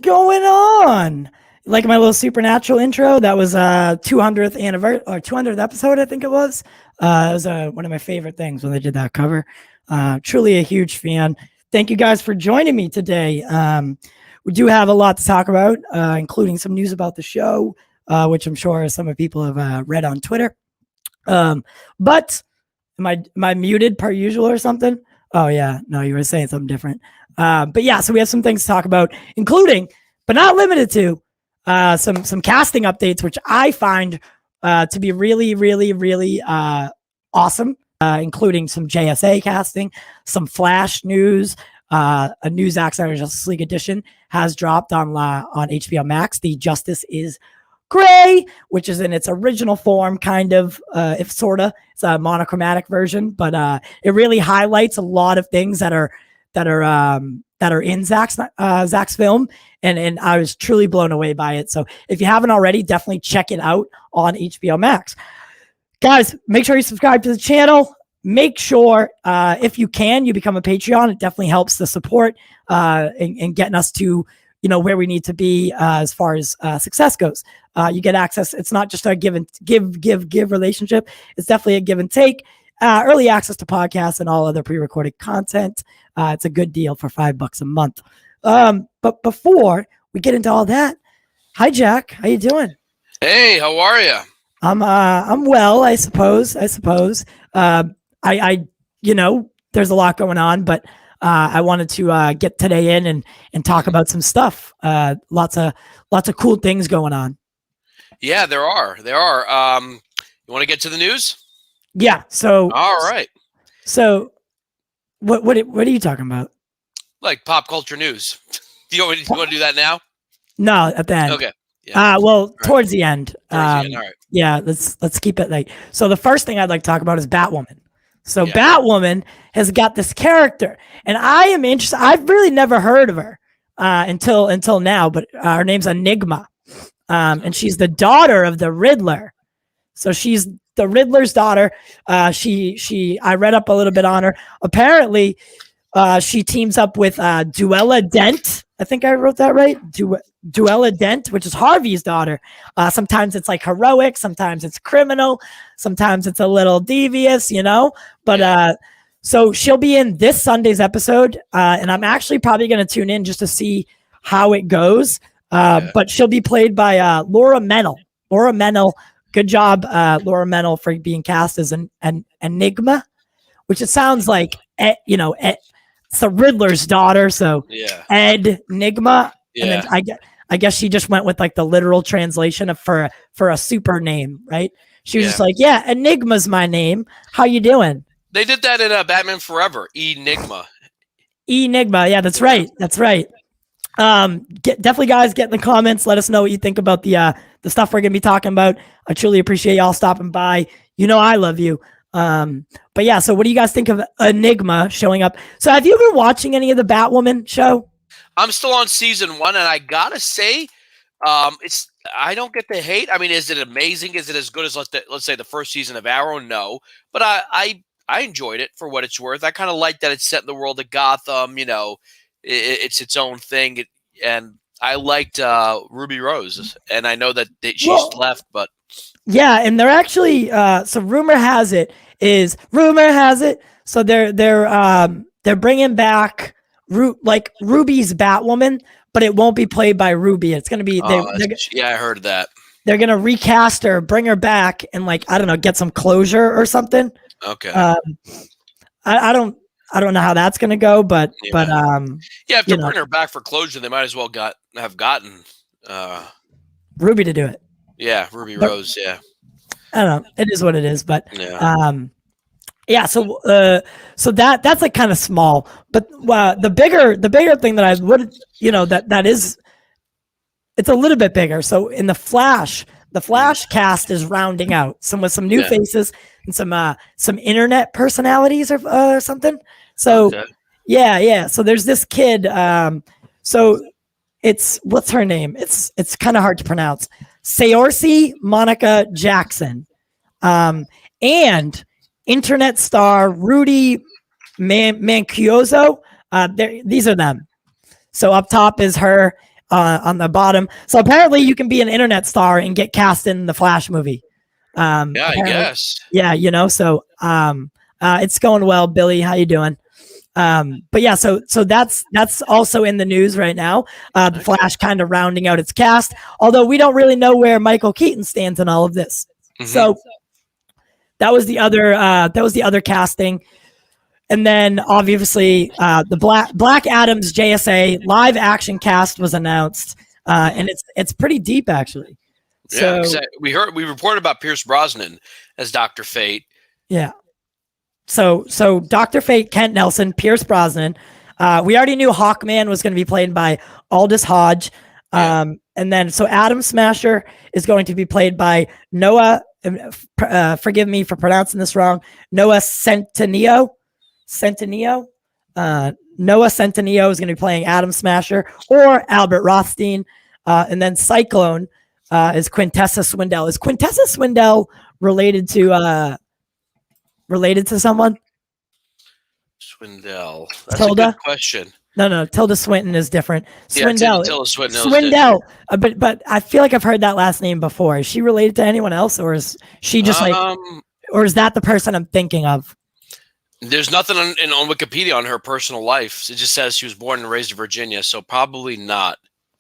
going on? Like my little supernatural intro, that was 200th anniversary or 200th episode, I think it was. It was one of my favorite things when they did that cover. Truly a huge fan. Thank you guys for joining me today. We do have a lot to talk about, including some news about the show, which I'm sure some of people have read on Twitter. But am I muted per usual or something? Oh yeah, no, you were saying something different. But yeah, so we have some things to talk about, including, but not limited to, some casting updates, which I find to be really, really, really awesome, including some JSA casting, some Flash news, a new Zack Snyder Justice League edition has dropped on HBO Max. The Justice is Gray, which is in its original form, kind of, if sorta. It's a monochromatic version, but it really highlights a lot of things that are in Zack's film, and I was truly blown away by it. So if you haven't already, definitely check it out on HBO Max. Guys, make sure you subscribe to the channel. Make sure, if you can, you become a Patreon. It definitely helps the support in getting us to, where we need to be as far as success goes. You get access. It's not just a give relationship. It's definitely a give and take. Early access to podcasts and all other pre-recorded content. It's a good deal for $5 a month. But before we get into all that, hi Jack, how you doing? Hey, how are you? I'm well, I suppose. I there's a lot going on, but I wanted to get today in and talk about some stuff. Lots of cool things going on. Yeah, there are. You want to get to the news? Yeah. So. All right. So, what are you talking about? Like pop culture news. Do you want to do that now? No, at the end. Okay. Yeah. Towards the end. All right. Yeah. Let's keep it like. So the first thing I'd like to talk about is Batwoman. So Batwoman has got this character, and I am interested. I've really never heard of her until now, but her name's Enigma, and she's the daughter of the Riddler. So she's the Riddler's daughter. I read up a little bit on her. Apparently, she teams up with Duella Dent. I think I wrote that right. Duella Dent, which is Harvey's daughter. Sometimes it's like heroic, sometimes it's criminal, sometimes it's a little devious, But so she'll be in this Sunday's episode, and I'm actually probably going to tune in just to see how it goes. But she'll be played by Laura Mennel. Laura Mennel, good job, Laura Mennel, for being cast as an Enigma, which it sounds like, it's the Riddler's daughter, so Ed Enigma. Yeah. And then I guess she just went with like the literal translation for a super name, right? She was just like, yeah, Enigma's my name. How you doing? They did that in Batman Forever. Enigma. Yeah, that's right. That's right. Definitely, guys, get in the comments. Let us know what you think about the stuff we're gonna be talking about. I truly appreciate y'all stopping by. I love you. But yeah, so what do you guys think of Enigma showing up? So have you been watching any of the Batwoman show? I'm still on season 1, and I gotta say, I don't get the hate. I mean, is it amazing? Is it as good as let's say the first season of Arrow? No, but I enjoyed it for what it's worth. I kind of like that it's set in the world of Gotham. It's its own thing, and I liked Ruby Rose, and I know that she's left, but yeah, and they're actually so rumor has it. So they're bringing back Ruby's Batwoman, but it won't be played by Ruby. It's gonna be I heard that. They're gonna recast her, bring her back, and I don't know, get some closure or something. Okay. I don't know how that's gonna go, but if to bring her back for closure, they might as well have gotten Ruby to do it. Yeah, Ruby Rose. Yeah. I don't know. It is what it is, but So that's like kind of small, but the bigger thing that I would, that is, it's a little bit bigger. So in the Flash cast is rounding out with some new faces and some internet personalities or something. So so there's this kid. So it's, what's her name? It's kind of hard to pronounce. Saoirse Monica Jackson, and internet star Rudy Mancuso. These are them. So up top is her, on the bottom. So apparently you can be an internet star and get cast in the Flash movie. Yeah, I guess. Yeah, so it's going well. Billy, how you doing? But yeah, so that's also in the news right now. The Flash kind of rounding out its cast, although we don't really know where Michael Keaton stands in all of this. So that was the other casting. And then obviously the Black Adam's JSA live action cast was announced, and it's pretty deep actually. Yeah, we reported about Pierce Brosnan as Dr. Fate. Yeah. So Dr. Fate, Kent Nelson, Pierce Brosnan. We already knew Hawkman was going to be played by Aldous Hodge. And then so Atom Smasher is going to be played by Noah. Forgive me for pronouncing this wrong. Noah Centineo. Noah Centineo is going to be playing Atom Smasher or Albert Rothstein. And then Cyclone is Quintessa Swindell. Is Quintessa Swindell related to someone? Swindell. That's Tilda? A good question. No. Tilda Swinton is different. Swindell. Yeah, Tilda Swindell. But I feel like I've heard that last name before. Is she related to anyone else, or is she just or is that the person I'm thinking of? There's nothing on Wikipedia on her personal life. It just says she was born and raised in Virginia, so probably not.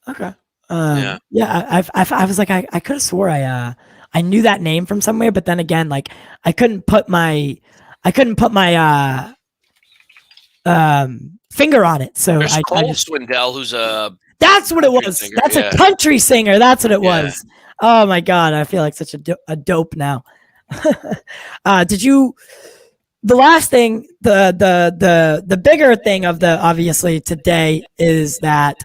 Okay. I was like, I could have swore I knew that name from somewhere, but then again, like I couldn't put my finger on it. So there's Cole Swindell, who's that's what it was. Singer. That's a country singer. That's what it was. Oh my God. I feel like such a dope now. The last thing, the bigger thing of the obviously today is that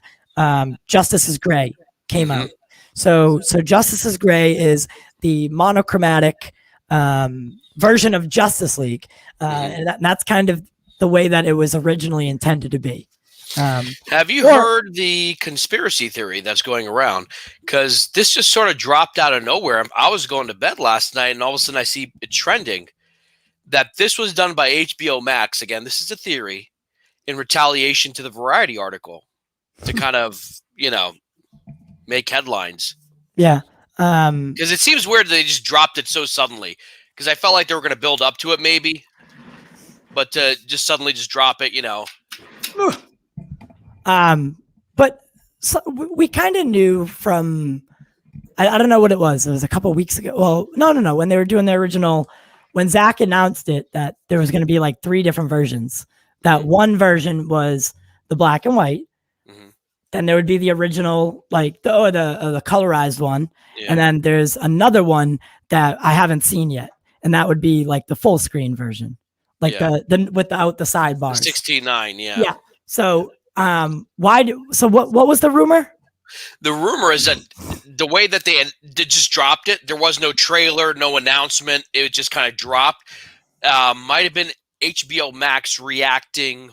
Justice is Gray came out. So Justice is Gray is the monochromatic version of Justice League, and that's kind of the way that it was originally intended to be. Have you heard the conspiracy theory that's going around? Because this just sort of dropped out of nowhere. I was going to bed last night, and all of a sudden I see it trending that this was done by HBO Max. Again, this is a theory in retaliation to the Variety article to kind of, make headlines. Yeah. Because it seems weird that they just dropped it so suddenly. Because I felt like they were going to build up to it maybe. But to just suddenly just drop it, But so we kind of knew from, I don't know what it was. It was a couple of weeks ago. Well, no. When they were doing the original, when Zack announced it, that there was going to be like 3 different versions. That one version was the black and white. Then there would be the original, like the colorized one. Yeah. And then there's another one that I haven't seen yet. And that would be like the full screen version. Like the without the sidebars. 16:9, yeah. Yeah. So what was the rumor? The rumor is that the way that they just dropped it, there was no trailer, no announcement. It just kind of dropped. Might have been HBO Max reacting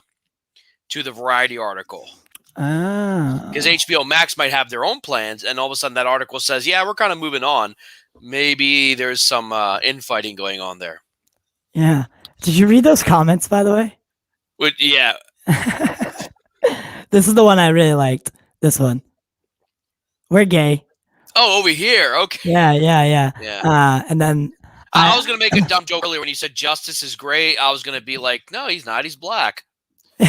to the Variety article. Because HBO Max might have their own plans, and all of a sudden that article says, yeah, we're kind of moving on. Maybe there's some infighting going on there. Yeah. Did you read those comments, by the way? Yeah. This is the one I really liked. This one. We're gay. Oh, over here. Okay. Yeah. And then I was going to make a dumb joke earlier when you said Justice is great. I was going to be like, no, he's not. He's black. He's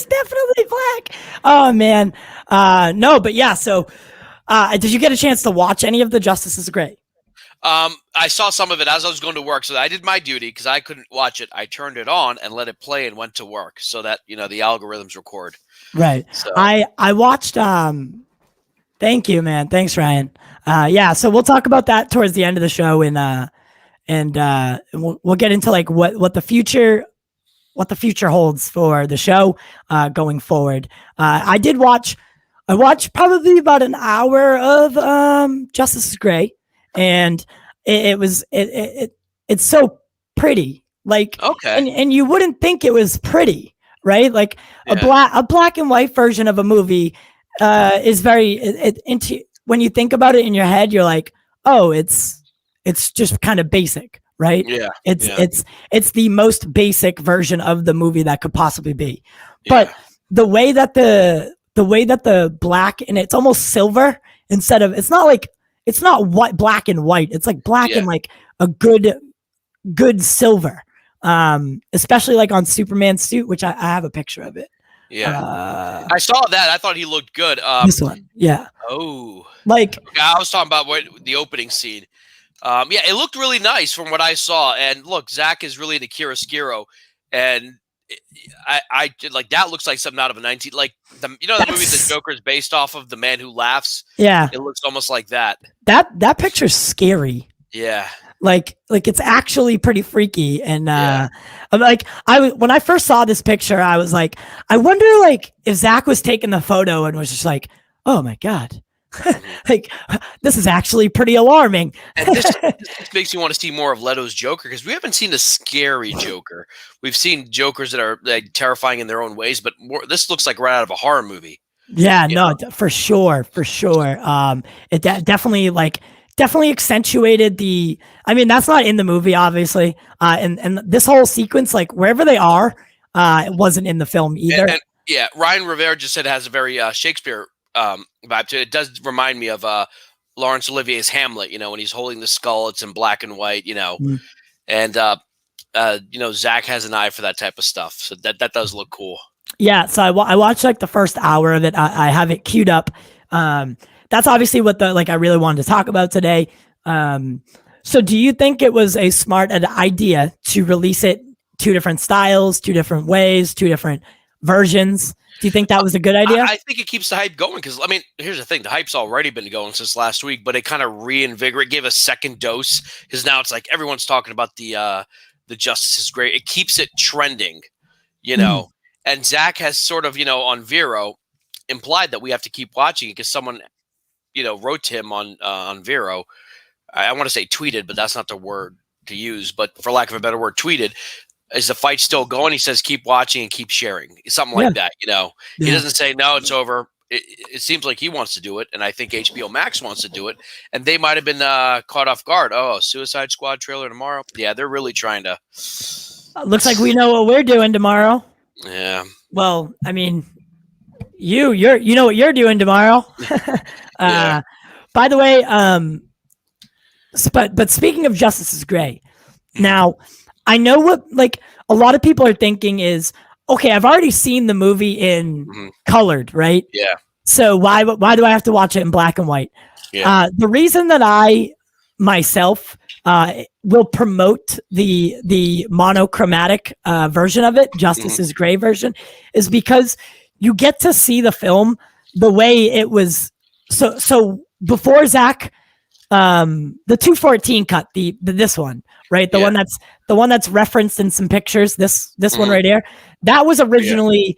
definitely black. Oh, man. No, but yeah. So did you get a chance to watch any of the Justice is Great? I saw some of it as I was going to work, so I did my duty because I couldn't watch it. I turned it on and let it play and went to work so that, the algorithms record. Right. So. I watched, thank you, man. Thanks, Ryan. So we'll talk about that towards the end of the show and we'll get into like what the future holds for the show, going forward. I watched probably about an hour of, Justice is Great. And it's so pretty, like, okay. And you wouldn't think it was pretty, right? Like a black and white version of a movie, is very, when you think about it in your head, you're like, oh, it's just kind of basic, right? Yeah. It's the most basic version of the movie that could possibly be. Yeah. the way that the black, and it's almost silver instead of, it's not white, black and white. It's like black Yeah. and like a good silver. Especially like on Superman's suit, which I have a picture of it. Yeah. I saw that. I thought he looked good. This one. Yeah. Oh. Like, okay, I was talking about the opening scene. Yeah, it looked really nice from what I saw. And look, Zack is really into chiaroscuro, and I like that looks like something out of a 19 like the movie the Joker is based off of, The Man Who Laughs. Yeah, it looks almost like that. That picture's scary. Yeah, like it's actually pretty freaky. And I'm like, when I first saw this picture, I was like, I wonder like if Zack was taking the photo and was just like, oh my god. Like, this is actually pretty alarming. And this makes me want to see more of Leto's Joker, because we haven't seen a scary Joker. We've seen Jokers that are like terrifying in their own ways, but this looks like right out of a horror movie. Yeah, no, for sure. It definitely accentuated the. I mean, that's not in the movie, obviously. And this whole sequence, like wherever they are, it wasn't in the film either. And yeah, Ryan Rivera just said it has a very Shakespeare vibe to it. It does remind me of Laurence Olivier's Hamlet, when he's holding the skull, it's in black and white, and Zack has an eye for that type of stuff. So that does look cool. Yeah. So I watched like the first hour of it. I have it queued up. That's obviously what I really wanted to talk about today. So do you think it was a smart idea to release it 2 different styles, 2 different ways, 2 different versions? Do you think that was a good idea? I think it keeps the hype going, because, I mean, here's the thing. The hype's already been going since last week, but it kind of gave a second dose, because now it's like everyone's talking about the Justice is great. It keeps it trending, And Zack has sort of, on Vero, implied that we have to keep watching it, because someone, wrote to him on Vero. I want to say tweeted, but that's not the word to use. But for lack of a better word, tweeted. Is the fight still going? He says, keep watching and keep sharing. Something like that, He doesn't say, no, it's over. It seems like he wants to do it, and I think HBO Max wants to do it, and they might have been caught off guard. Oh, Suicide Squad trailer tomorrow? Yeah, they're really trying to. Looks like we know what we're doing tomorrow. Yeah. Well, I mean, you know what you're doing tomorrow. Yeah. By the way, but speaking of Justice is Great, now I know what a lot of people are thinking is, okay, I've already seen the movie in colored, right? Yeah. So why do I have to watch it in black and white? Yeah. The reason that I myself will promote the monochromatic version of it, Justice is Gray version, is because you get to see the film the way it was. So before Zack, the 214 cut, this one, right? The one that's referenced in some pictures. This one right here, that was originally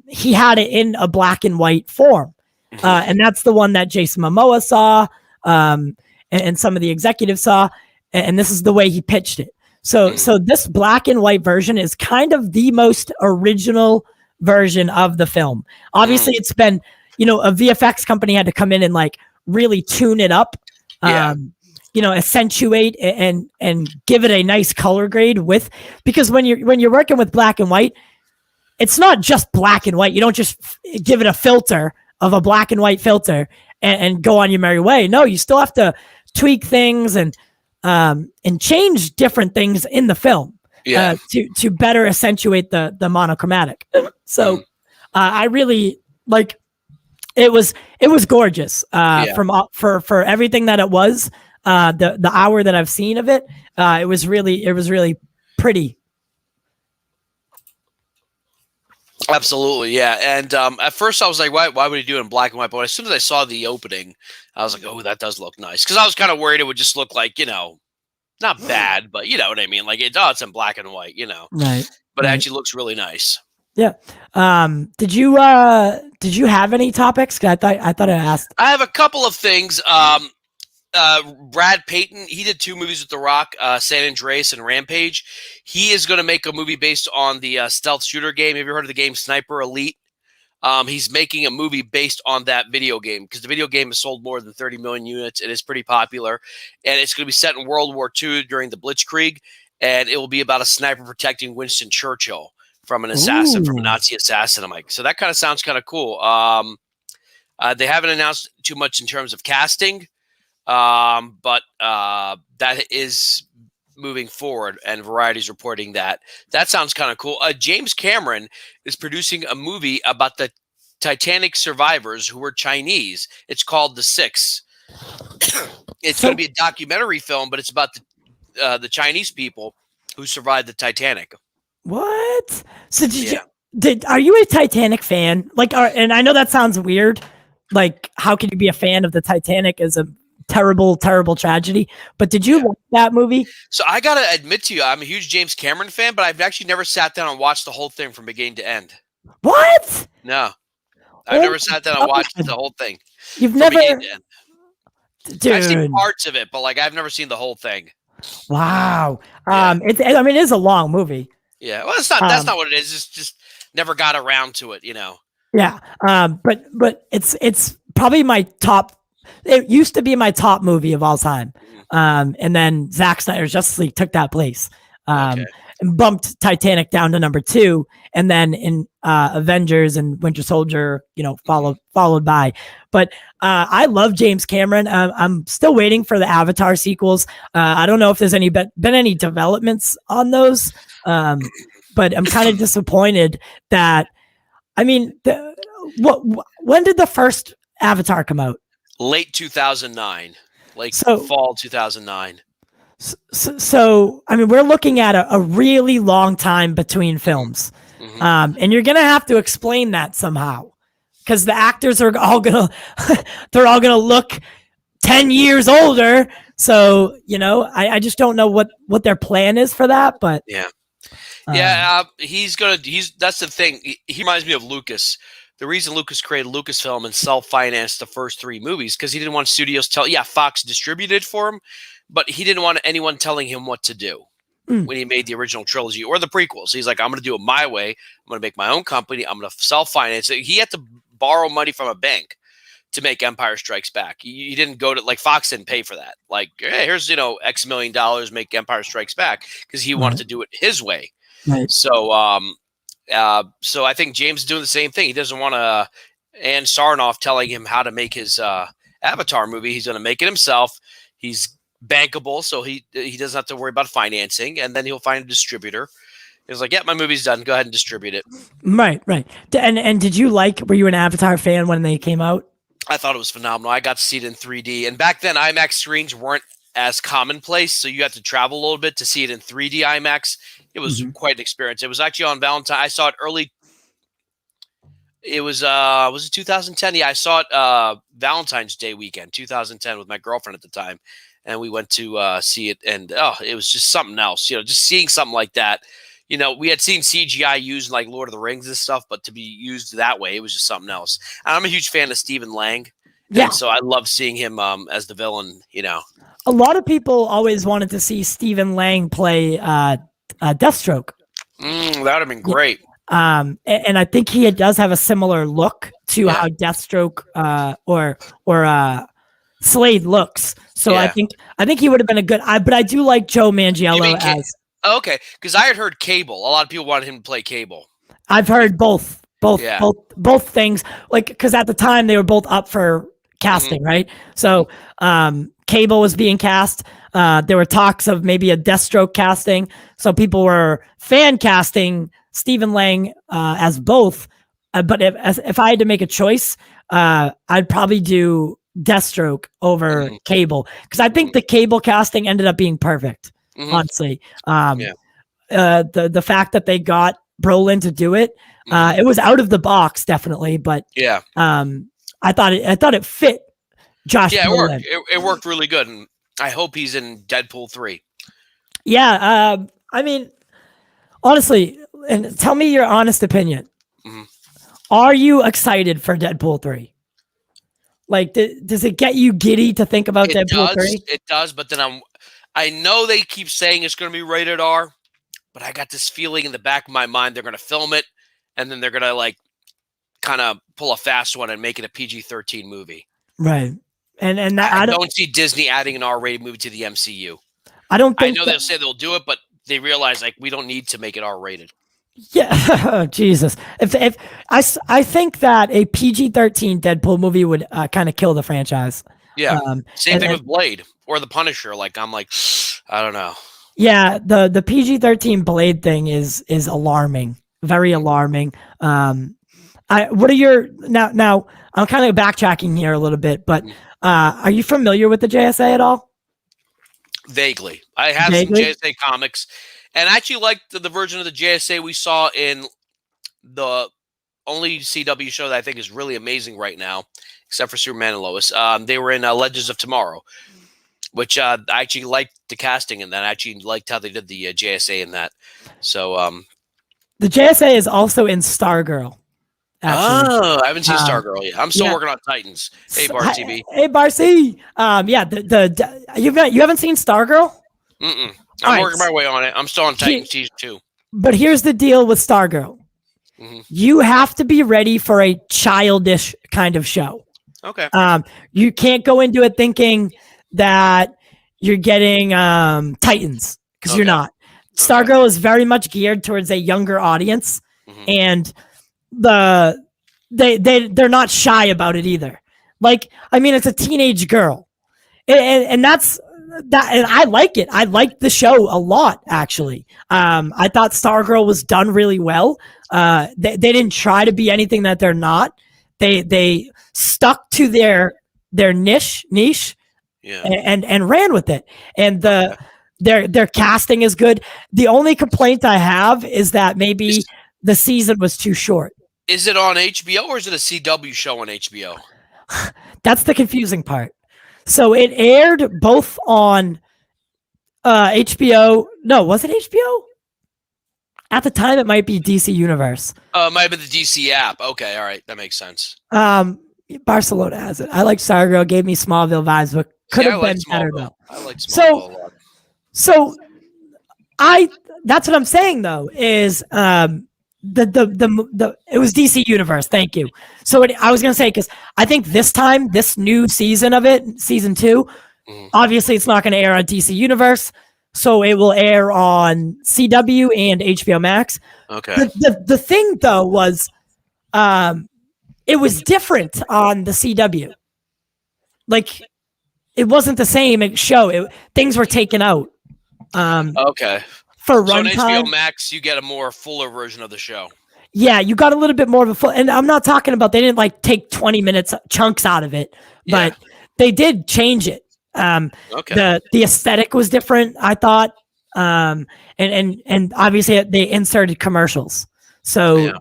he had it in a black and white form, and that's the one that Jason Momoa saw, and some of the executives saw, and this is the way he pitched it. So this black and white version is kind of the most original version of the film. Obviously, it's been, a VFX company had to come in and really tune it up. Accentuate and give it a nice color grade because when you're working with black and white, it's not just black and white. You don't just give it a filter of a black and white filter and go on your merry way. No, you still have to tweak things and change different things in the film to better accentuate the monochromatic. So I really it was gorgeous for everything that it was. The hour that I've seen of it, it was really pretty. Absolutely, yeah. And at first I was like, why would he do it in black and white? But as soon as I saw the opening, I was like, oh, that does look nice. Because I was kind of worried it would just look like, not bad, but you know what I mean? Like, it's in black and white, Right. But it actually looks really nice. Yeah. Did you have any topics? 'Cause I thought I asked. I have a couple of things. Brad Payton, he did 2 movies with The Rock, San Andreas and Rampage. He is going to make a movie based on the stealth shooter game. Have you heard of the game Sniper Elite? He's making a movie based on that video game, because the video game has sold more than 30 million units. It is pretty popular, and it's going to be set in World War II during the Blitzkrieg, and it will be about a sniper protecting Winston Churchill from an assassin, from a Ooh. Nazi assassin. I'm like, so that kind of sounds kind of cool. They haven't announced too much in terms of casting, but that is moving forward, and Variety's reporting that. That sounds kind of cool. James Cameron is producing a movie about the Titanic survivors who were Chinese. It's called The Six. It's going to be a documentary film, but it's about the Chinese people who survived the Titanic. What? So are you a Titanic fan? And I know that sounds weird. Like, how can you be a fan of the Titanic as a terrible, terrible tragedy? But did you like that movie? So I got to admit to you, I'm a huge James Cameron fan, but I've actually never sat down and watched the whole thing from beginning to end. What? No. I've never sat down and watched the whole thing. You've never? Dude. I've seen parts of it, but like I've never seen the whole thing. Wow. It is a long movie. Yeah. Well, that's not what it is. It's just never got around to it, you know. Yeah. But it's probably my top. It used to be my top movie of all time. And then Zack Snyder's Justice League took that place. And bumped Titanic down to number 2, and then in Avengers and Winter Soldier, followed by. But I love James Cameron. I'm still waiting for the Avatar sequels. I don't know if there's been any developments on those, but I'm kind of disappointed that. I mean, when did the first Avatar come out? Late 2009, fall 2009. So, I mean, we're looking at a really long time between films. And you're going to have to explain that somehow, because the actors are all going to, they're all going to look 10 years older. So, I just don't know what their plan is for that, but that's the thing. He reminds me of Lucas. The reason Lucas created Lucasfilm and self-financed the first 3 movies, because he didn't want studios Fox distributed for him, but he didn't want anyone telling him what to do when he made the original trilogy or the prequels. He's like, I'm going to do it my way. I'm going to make my own company. I'm going to self-finance it. He had to borrow money from a bank to make Empire Strikes Back. He didn't go to, Fox didn't pay for that. Like, hey, here's, X million dollars, make Empire Strikes Back, because he wanted to do it his way. Right. So, so I think James is doing the same thing. He doesn't want Ann Sarnoff telling him how to make his Avatar movie. He's going to make it himself. He's bankable, so he doesn't have to worry about financing, and then he'll find a distributor. He's like, yeah, my movie's done. Go ahead and distribute it. Right. And did you were you an Avatar fan when they came out? I thought it was phenomenal. I got to see it in 3D, and back then IMAX screens weren't as commonplace, so you had to travel a little bit to see it in 3D IMAX. It was quite an experience. It was actually on Valentine. I saw it early. It was it 2010? Yeah, I saw it Valentine's Day weekend, 2010, with my girlfriend at the time, and we went to see it, and it was just something else. Just seeing something like that. We had seen CGI used in like Lord of the Rings and stuff, but to be used that way, it was just something else. And I'm a huge fan of Stephen Lang. Yeah. So I love seeing him as the villain, A lot of people always wanted to see Stephen Lang play Deathstroke. That would have been great. And I think he does have a similar look to how Deathstroke or Slade looks. So I think he would have been a good. But I do like Joe Manganiello as. Okay, because I had heard Cable. A lot of people wanted him to play Cable. I've heard both things. Because at the time they were both up for casting, right? So Cable was being cast. There were talks of maybe a Deathstroke casting. So people were fan casting Stephen Lang as both. But if I had to make a choice, I'd probably do Deathstroke over Cable, because I think the Cable casting ended up being perfect. Honestly, the fact that they got Brolin to do it, it was out of the box, definitely. But I thought it fit Josh. Yeah, Brolin. It worked really good, and I hope he's in Deadpool 3. Yeah, I mean, honestly, and tell me your honest opinion. Are you excited for Deadpool 3? Does it get you giddy to think about Deadpool 3? It does, but then I know they keep saying it's going to be rated R, but I got this feeling in the back of my mind they're going to film it, and then they're going to kind of pull a fast one and make it a PG-13 movie. Right. And I don't see Disney adding an R-rated movie to the MCU. I don't think I know they'll say they'll do it, but they realize we don't need to make it R-rated. Yeah, Jesus. If I think that a PG-13 Deadpool movie would kind of kill the franchise. Yeah. Same thing And with Blade or the Punisher. Like I'm like, I don't know. yeah, the PG-13 Blade thing is alarming, very alarming. What are your now? I'm kind of backtracking here a little bit, but are you familiar with the JSA at all? Vaguely, I have Vaguely? some JSA comics, and I actually liked the version of the JSA we saw in the only CW show that I think is really amazing right now, except for Superman and Lois. They were in Legends of Tomorrow, which I actually liked the casting, and then I actually liked how they did the JSA in that. So, The JSA is also in Stargirl. Actually, I haven't seen Stargirl yet. I'm still working on Titans. Hey, Bar TV. Hey, Barcy. Yeah, you haven't seen Stargirl? I'm working my way on it. I'm still on Titans season 2. But here's the deal with Stargirl. You have to be ready for a childish kind of show. Okay. You can't go into it thinking that you're getting Titans, because you're not. Stargirl is very much geared towards a younger audience, and they're not shy about it either. Like, I mean, it's a teenage girl, and that's that. And I like it. I liked the show a lot, actually. I thought Stargirl was done really well. They didn't try to be anything that they're not. They stuck to their niche, and ran with it. And their casting is good. The only complaint I have is that maybe the season was too short. Is it on HBO or is it a CW show on HBO? That's the confusing part. So it aired both on HBO. No, was it HBO? At the time, it might be DC Universe. It might be the DC app. Okay, all right, that makes sense. Barcelona has it. I like Stargirl. Gave me Smallville vibes, but could have been better though. I like Smallville a lot. So that's what I'm saying though is it was DC Universe. Thank you. So I was gonna say, because I think this new season of it, season 2, obviously it's not gonna air on DC Universe, so it will air on CW and HBO Max. Okay. The thing though was, it was different on the CW. Like, it wasn't the same show. Things were taken out. Okay. For so on runtime, HBO Max, you get a more fuller version of the show. Yeah, you got a little bit more of a full. And I'm not talking about they didn't like take 20 minutes chunks out of it, but they did change it. The aesthetic was different, I thought. And obviously they inserted commercials. So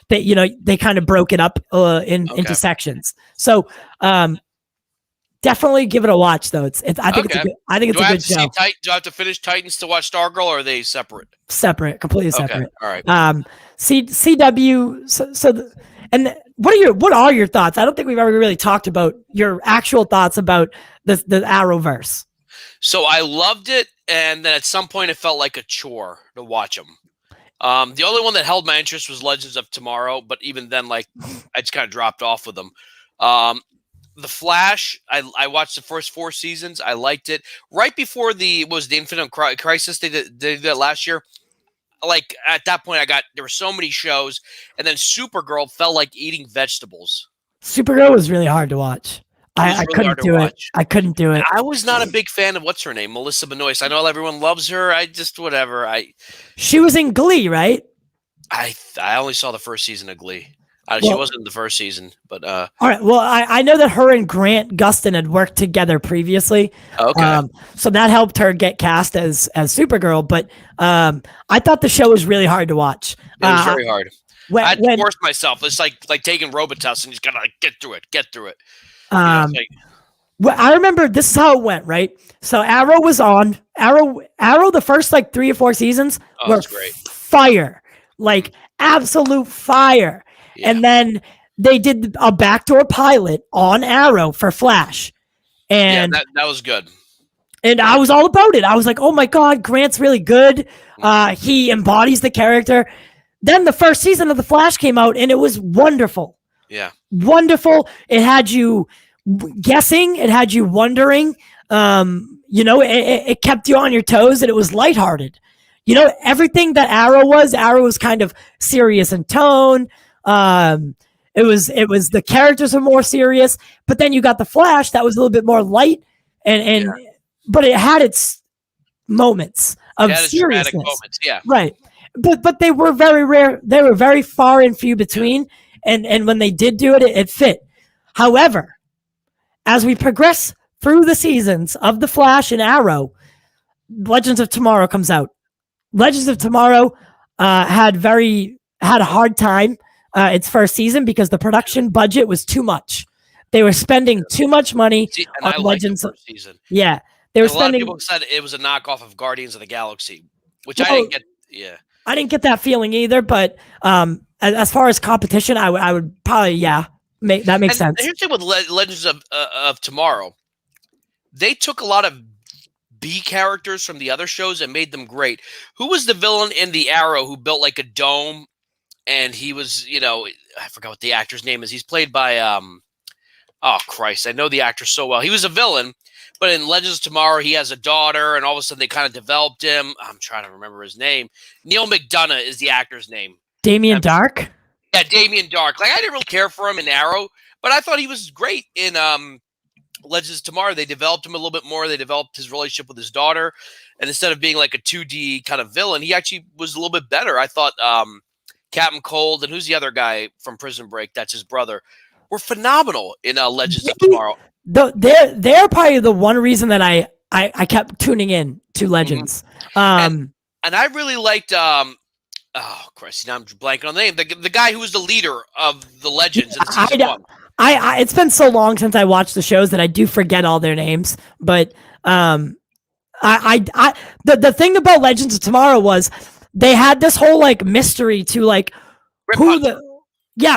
they kind of broke it up into sections. So definitely give it a watch though. I think it's a good show. Do I have to finish Titans to watch Stargirl, or are they separate? Separate, completely separate. All right. CW. And what are your thoughts? I don't think we've ever really talked about your actual thoughts about the Arrowverse. So I loved it, and then at some point it felt like a chore to watch them. The only one that held my interest was Legends of Tomorrow, but even then, like, I just kind of dropped off with them. The Flash, I watched the first 4 seasons. I liked it. Right before the Infinite Crisis, they did that last year. Like, at that point, there were so many shows, and then Supergirl felt like eating vegetables. Supergirl was really hard to watch. I couldn't do it. I couldn't do it. I was not a big fan of what's her name, Melissa Benoist. I know everyone loves her. She was in Glee, right? I only saw the first season of Glee. She wasn't in the first season, but all right. Well, I know that her and Grant Gustin had worked together previously. Okay. So that helped her get cast as Supergirl. But I thought the show was really hard to watch. It was very hard. I had to force myself. It's like taking Robitussin, and you just gotta get through it. Well, I remember this is how it went, right? So Arrow was on. Arrow. The first 3 or 4 seasons were great. Fire, like absolute fire. Yeah. And then they did a backdoor pilot on Arrow for Flash. And that was good. And I was all about it. I was like, oh my God, Grant's really good. He embodies the character. Then the first season of The Flash came out and it was wonderful. Yeah. Wonderful. It had you guessing. It had you wondering. It kept you on your toes and it was lighthearted. everything that Arrow was kind of serious in tone. It was the characters are more serious, but then you got the Flash that was a little bit more light and but it had its moments of seriousness. Moments, yeah. Right. But they were very rare. They were very far and few between. And when they did do it, it fit. However, as we progress through the seasons of The Flash and Arrow, Legends of Tomorrow comes out. Legends of Tomorrow had a hard time its first season because the production budget was too much. They were spending too much money on Legends of season. Yeah. They were spending. A lot of people said it was a knockoff of Guardians of the Galaxy, which I didn't get. Yeah. I didn't get that feeling either, but as far as competition, I would probably, that makes sense. Here's the thing with Legends of Tomorrow. They took a lot of B characters from the other shows and made them great. Who was the villain in the Arrow who built like a dome? And he was, I forgot what the actor's name is. He's played by, oh Christ, I know the actor so well. He was a villain, but in Legends of Tomorrow, he has a daughter, and all of a sudden they kind of developed him. I'm trying to remember his name. Neil McDonough is the actor's name. Damien Dark? Yeah, Damien Dark. Like, I didn't really care for him in Arrow, but I thought he was great in Legends of Tomorrow. They developed him a little bit more. They developed his relationship with his daughter, and instead of being like a 2D kind of villain, he actually was a little bit better. I thought Captain Cold and who's the other guy from Prison Break? That's his brother. Were phenomenal in Legends of Tomorrow. They're probably the one reason that I kept tuning in to Legends. And I really liked oh Christ, now I'm blanking on the name. The guy who was the leader of the Legends in season one. It's been so long since I watched the shows that I do forget all their names. But the thing about Legends of Tomorrow was they had this whole like mystery to like Rip who Hunter.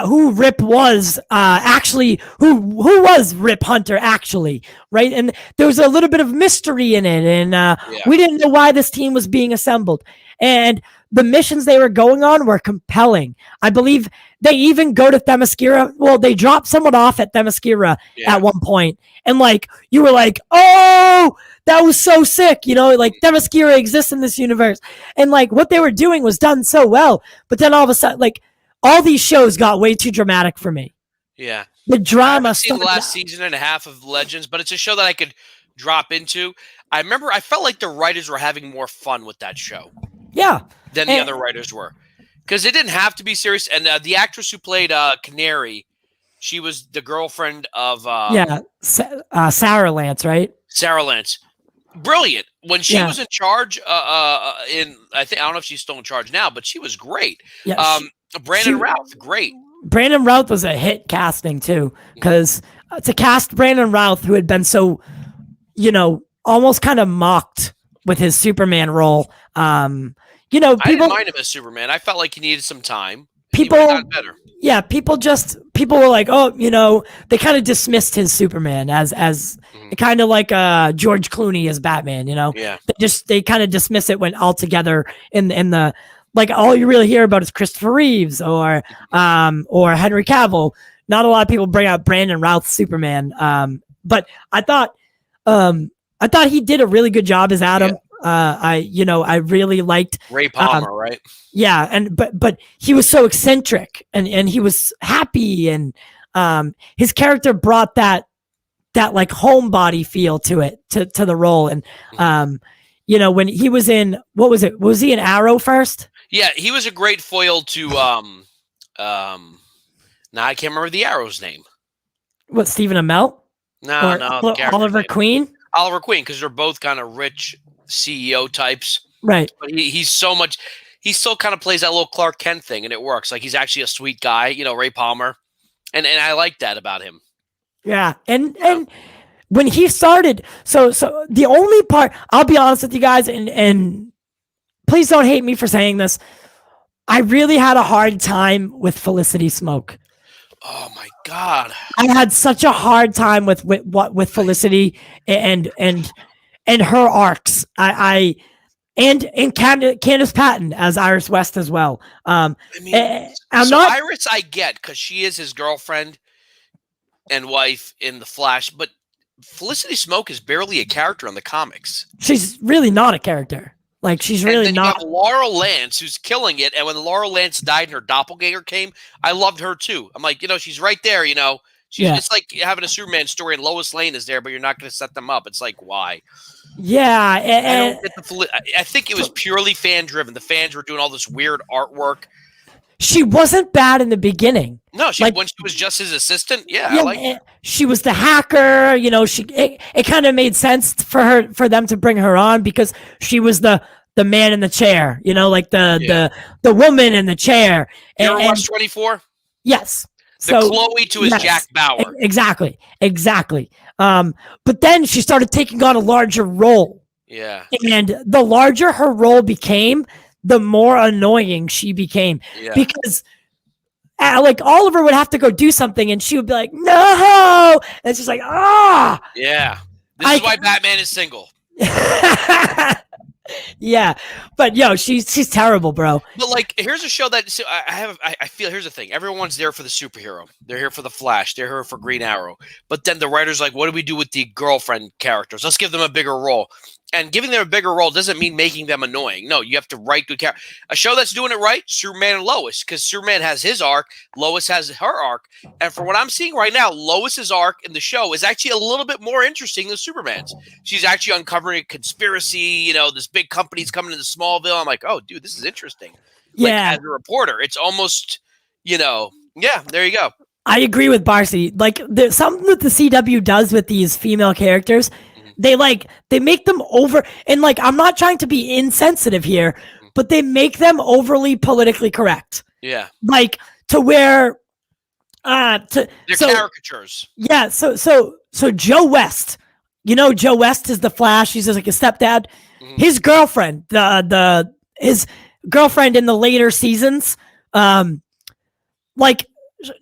who Rip was actually, who was Rip Hunter actually, right? And there was a little bit of mystery in it, and we didn't know why this team was being assembled. And the missions they were going on were compelling. I believe they even go to Themyscira. Well, they dropped someone off at Themyscira at one point, and like you were like, oh, that was so sick, like Themyscira exists in this universe, and like what they were doing was done so well. But then all of a sudden, like, all these shows got way too dramatic for me. Yeah. The drama. I've seen the last season and a half of Legends, but it's a show that I could drop into. I felt like the writers were having more fun with that show. Yeah. Than the other writers were. Because it didn't have to be serious. And the actress who played Canary, she was the girlfriend of... Sarah Lance, right? Sarah Lance. Brilliant. When she was in charge, I don't know if she's still in charge now, but she was great. Yeah, Brandon Routh, great. Brandon Routh was a hit casting too, because to cast Brandon Routh, who had been so, almost kind of mocked with his Superman role. People, I didn't mind him as Superman. I felt like he needed some time. People got better. Yeah, people were like, oh, they kind of dismissed his Superman as kind of like George Clooney as Batman. Yeah. They kind of dismiss it when altogether in the. Like, all you really hear about is Christopher Reeves or Henry Cavill. Not a lot of people bring out Brandon Routh's Superman. But I thought he did a really good job as Adam. Yeah. I really liked Ray Palmer, right? Yeah, but he was so eccentric and he was happy, and his character brought that like homebody feel to it, to the role. And when he was in, what was it? Was he in Arrow first? Yeah, he was a great foil to now I can't remember the Arrow's name. What, Stephen Amell? No, Oliver Queen? Oliver Queen, because they're both kind of rich CEO types. Right. But he still kind of plays that little Clark Kent thing, and it works. Like, he's actually a sweet guy, Ray Palmer. And I like that about him. Yeah. And when he started, so the only part, I'll be honest with you guys, and please don't hate me for saying this, I really had a hard time with Felicity Smoke. Oh my God. I had such a hard time with Felicity and her arcs. And Candace Patton as Iris West as well. Iris I get, because she is his girlfriend and wife in The Flash, but Felicity Smoke is barely a character in the comics. She's really not a character. Like she's And really then you not. have Laurel Lance, who's killing it. And when Laurel Lance died and her doppelganger came, I loved her too. I'm like, she's right there. Yeah. It's like having a Superman story and Lois Lane is there, but you're not going to set them up. It's like, why? Yeah, I don't get the. I think it was purely fan driven. The fans were doing all this weird artwork. She wasn't bad in the beginning. No, like, when she was just his assistant, yeah, I like her. She was the hacker. It kind of made sense for them to bring her on because she was the man in the chair. Like the woman in the chair. You ever watch 24? Yes. The Chloe to his Jack Bauer. Exactly. But then she started taking on a larger role. Yeah. And the larger her role became, the more annoying she became. Yeah. Because like Oliver would have to go do something and she would be like, no. And it's just like, ah. Yeah. This is why Batman is single. Yeah, but she's terrible, bro. But like, here's a show that I feel. Here's the thing: everyone's there for the superhero. They're here for the Flash. They're here for Green Arrow. But then the writers like, what do we do with the girlfriend characters? Let's give them a bigger role. And giving them a bigger role doesn't mean making them annoying. No, you have to write good characters. A show that's doing it right, Superman and Lois, because Superman has his arc, Lois has her arc. And for what I'm seeing right now, Lois's arc in the show is actually a little bit more interesting than Superman's. She's actually uncovering a conspiracy. This big company's coming into Smallville. I'm like, oh, dude, this is interesting. Yeah. Like, as a reporter, it's almost, yeah, there you go. I agree with Barcy. Like, there's something that the CW does with these female characters. They make them over, and like, I'm not trying to be insensitive here, but they make them overly politically correct. Yeah. Like, to where, they're caricatures. Yeah. So Joe West, Joe West is the Flash. He's just like a stepdad. Mm-hmm. His girlfriend, his girlfriend in the later seasons, like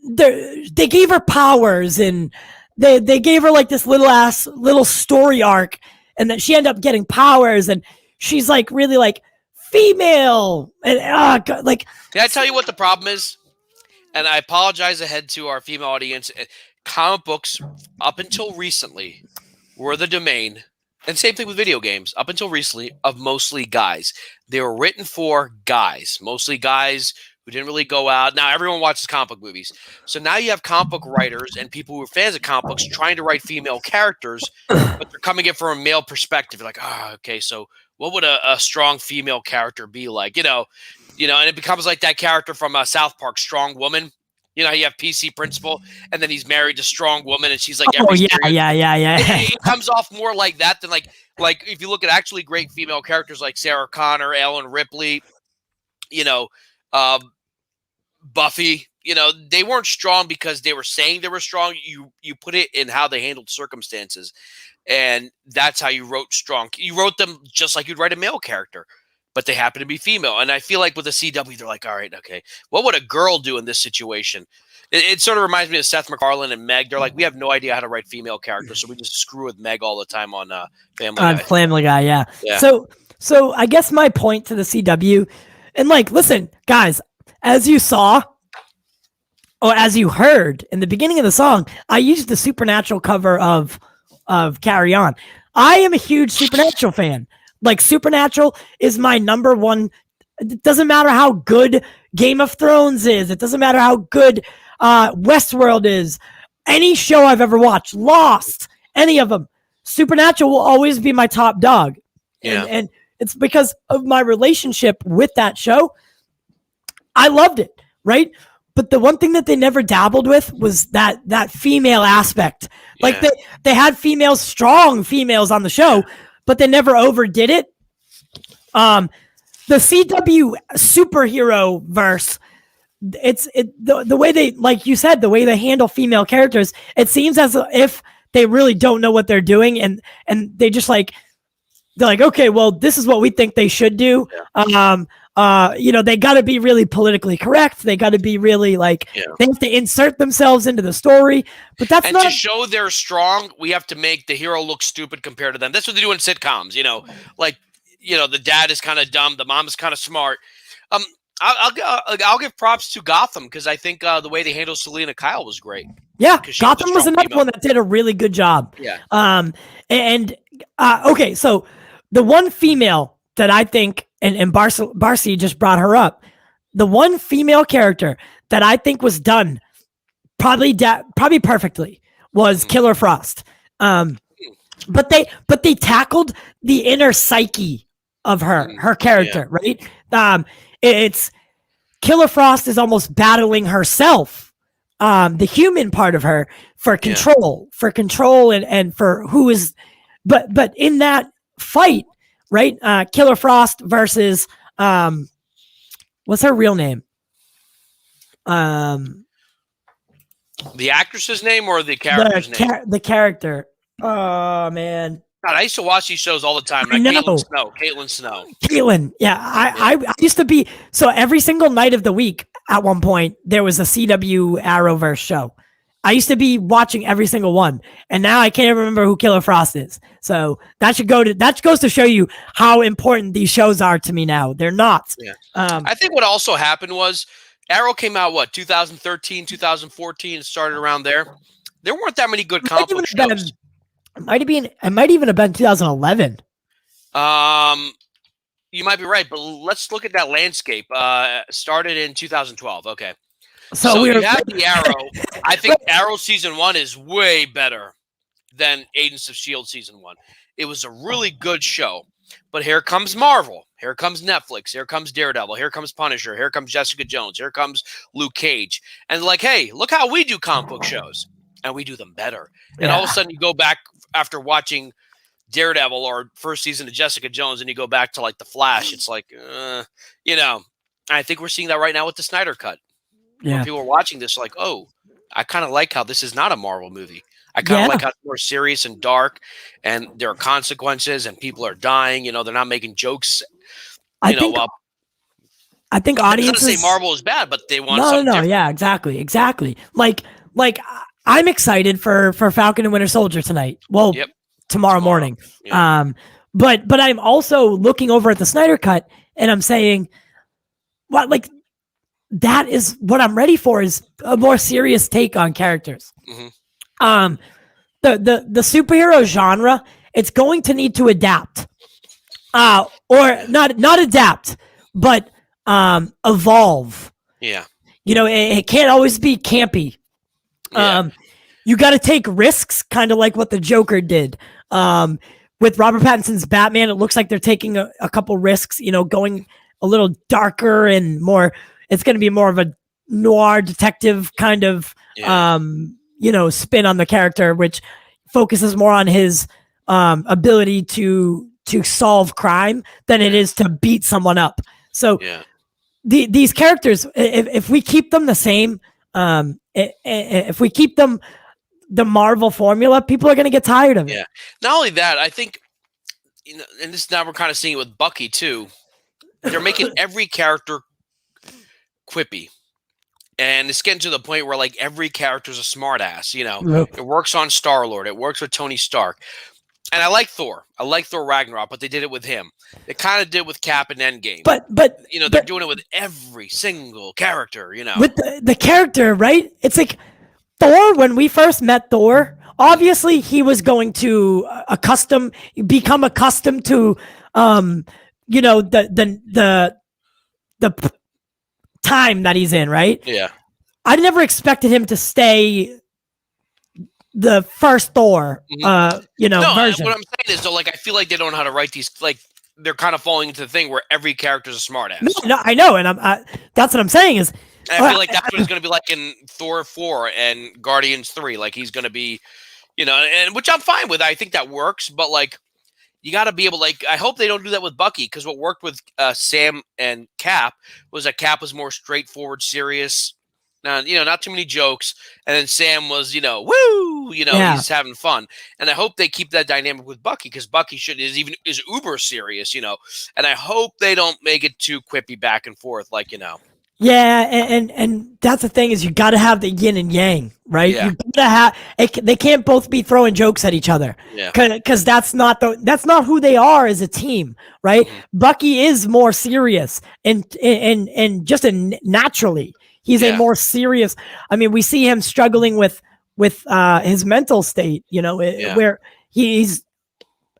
they gave her powers and they gave her like this little story arc, and then she ended up getting powers, and she's like really like female, and God, like. Can I tell you what the problem is? And I apologize ahead to our female audience. Comic books, up until recently, were the domain, and same thing with video games, up until recently, of mostly guys. They were written for guys, mostly guys who didn't really go out. Now everyone watches comic book movies. So now you have comic book writers and people who are fans of comic books trying to write female characters, but they're coming in from a male perspective. You're like, okay, so what would a strong female character be like? And it becomes like that character from South Park, Strong Woman. You have PC Principal, and then he's married to Strong Woman, and she's like, yeah. It comes off more like that than like if you look at actually great female characters like Sarah Connor, Ellen Ripley, Buffy, they weren't strong because they were saying they were strong. You put it in how they handled circumstances, and that's how you wrote strong. You wrote them just like you'd write a male character, but they happen to be female. And I feel like with the CW, they're like, all right, okay, what would a girl do in this situation? It sort of reminds me of Seth MacFarlane and Meg. They're like, we have no idea how to write female characters, so we just screw with Meg all the time on Family Guy. Family Guy, yeah. So I guess my point to the CW, and like, listen, guys, as you saw, or as you heard in the beginning of the song, I used the Supernatural cover of Carry On. I am a huge Supernatural fan. Like, Supernatural is my number one. It doesn't matter how good Game of Thrones is. It doesn't matter how good Westworld is. Any show I've ever watched, Lost, any of them, Supernatural will always be my top dog. Yeah. And it's because of my relationship with that show. I loved it, right? But the one thing that they never dabbled with was that female aspect. Like, they had strong females on the show, but they never overdid it. The CW superhero verse, the way they, like you said, the way they handle female characters, it seems as if they really don't know what they're doing, and they just like, they're like, okay, well, this is what we think they should do. They got to be really politically correct. They got to be really like, they have to insert themselves into the story. But that's not to show they're strong. We have to make the hero look stupid compared to them. That's what they do in sitcoms. The dad is kind of dumb, the mom is kind of smart. I'll give props to Gotham because I think the way they handled Selena Kyle was great. Yeah, Gotham was another one that did a really good job. Yeah. Okay, so the one female that I think, and Barcy just brought her up, the one female character that I think was done probably perfectly was Killer Frost. But they tackled the inner psyche of her character, right? It's Killer Frost is almost battling herself, the human part of her for control, and for who is, but in that fight, right? Killer Frost versus what's her real name? The actress's name or the character's name? The character. Oh man. God, I used to watch these shows all the time. Like Caitlin Snow. Caitlin, yeah. I used to be, so every single night of the week at one point, there was a CW Arrowverse show. I used to be watching every single one, and now I can't even remember who Killer Frost is. So that goes to show you how important these shows are to me now. They're not. Yeah. I think what also happened was Arrow came out, 2013, 2014, started around there. There weren't that many good comic book shows. It might even have been 2011. You might be right, but let's look at that landscape. Started in 2012. Okay. So you have the Arrow. I think Arrow season 1 is way better than Agents of S.H.I.E.L.D. season 1. It was a really good show. But here comes Marvel. Here comes Netflix. Here comes Daredevil. Here comes Punisher. Here comes Jessica Jones. Here comes Luke Cage. And like, hey, look how we do comic book shows. And we do them better. And all of a sudden you go back after watching Daredevil or first season of Jessica Jones and you go back to like The Flash. It's like, I think we're seeing that right now with the Snyder Cut. Yeah. When people are watching this like, oh, I kind of like how this is not a Marvel movie. I kind of like how it's more serious and dark and there are consequences and people are dying. They're not making jokes. I think audiences say Marvel is bad, but they want no, different. Yeah, exactly. Like I'm excited for Falcon and Winter Soldier tonight. Well, tomorrow morning. Yeah. But I'm also looking over at the Snyder Cut and I'm saying, what, like, that is what I'm ready for, is a more serious take on characters. Mm-hmm. The superhero genre, it's going to need to adapt, or not adapt, but evolve. Yeah, it can't always be campy. Yeah. You got to take risks, kind of like what the Joker did. With Robert Pattinson's Batman, it looks like they're taking a couple risks. Going a little darker and more. It's going to be more of a noir detective kind of, spin on the character, which focuses more on his ability to solve crime than it is to beat someone up. So these characters, if we keep them the same, if we keep them the Marvel formula, people are going to get tired of it. Yeah. Not only that, I think, and this now we're kind of seeing it with Bucky too. They're making every character quippy, and it's getting to the point where like every character is a smart ass. It works on Star-Lord, it works with Tony Stark, and I like Thor Ragnarok, but they did it with him. They kind of did with Cap and Endgame, but they're doing it with every single character. With the character, right? It's like Thor. When we first met Thor, obviously he was going to become accustomed to the time that he's in, right? Yeah. I never expected him to stay the first Thor, version. What I'm saying is, though, like, I feel like they don't know how to write these. Like, they're kind of falling into the thing where every character is a smartass. No, I know, and that's what I'm saying is. And I feel like that's what it's going to be like in Thor 4 and Guardians 3. Like, he's going to be, and which I'm fine with. I think that works, but like, you got to be able, like, I hope they don't do that with Bucky, because what worked with Sam and Cap was that Cap was more straightforward, serious, not too many jokes, and then Sam was, woo, he's having fun, and I hope they keep that dynamic with Bucky, because Bucky is uber serious, and I hope they don't make it too quippy back and forth, like, Yeah, and that's the thing, is you got to have the yin and yang, right? Yeah. You got to have they can't both be throwing jokes at each other. Yeah. Because that's not who they are as a team, right? Mm-hmm. Bucky is more serious and just naturally he's a more serious. I mean, we see him struggling with his mental state, where he's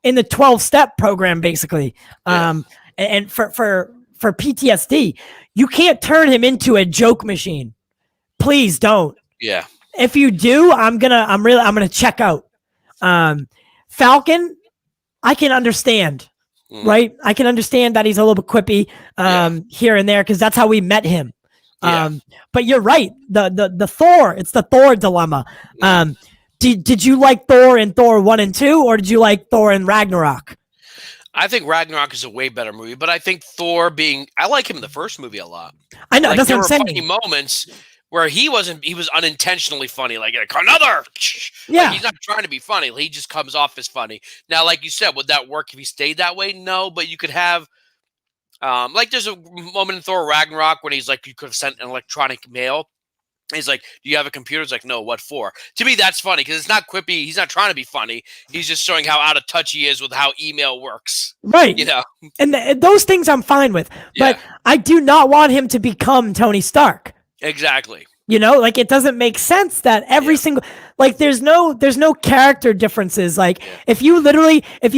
in the 12-step program basically. And and for PTSD, you can't turn him into a joke machine. Please don't. Yeah. If you do, I'm gonna check out. Falcon, I can understand, right? I can understand that he's a little bit quippy here and there because that's how we met him. But you're right. The Thor, it's the Thor dilemma. Did you like Thor in Thor 1 and 2, or did you like Thor in Ragnarok? I think Ragnarok is a way better movie, but I think Thor I like him in the first movie a lot. I know, like, that's what I'm saying. Funny moments where he was unintentionally funny, like another. Yeah. Like, he's not trying to be funny. He just comes off as funny. Now, like you said, would that work if he stayed that way? No, but you could have, like there's a moment in Thor Ragnarok when he's like, you could have sent an electronic mail. He's like, do you have a computer? It's like, no, what for? To me, that's funny because it's not quippy. He's not trying to be funny. He's just showing how out of touch he is with how email works. Right. You know? And those things I'm fine with. But I do not want him to become Tony Stark. Exactly. You know, like it doesn't make sense that every single, like there's no character differences. Like if you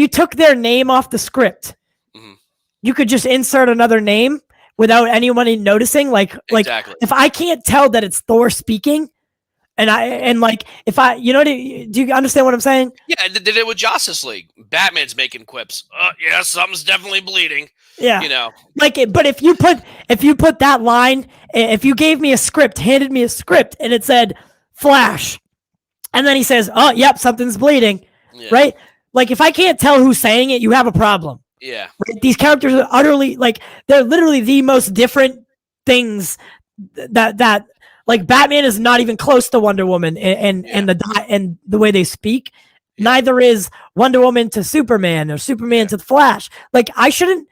took their name off the script, you could just insert another name without anyone noticing. Like if I can't tell that it's Thor speaking, if I, you know, do you understand what I'm saying? Yeah, they did it with Justice League. Batman's making quips. Yeah, something's definitely bleeding. Yeah, you know, but if you put that line, if you gave me a script, handed me a script, and it said Flash, and then he says, "Oh, yep, something's bleeding," right? Like if I can't tell who's saying it, you have a problem. Yeah, right? These characters are utterly they're literally the most different things that like Batman is not even close to Wonder Woman and the way they speak. Neither is Wonder Woman to Superman or Superman to the Flash. Like I shouldn't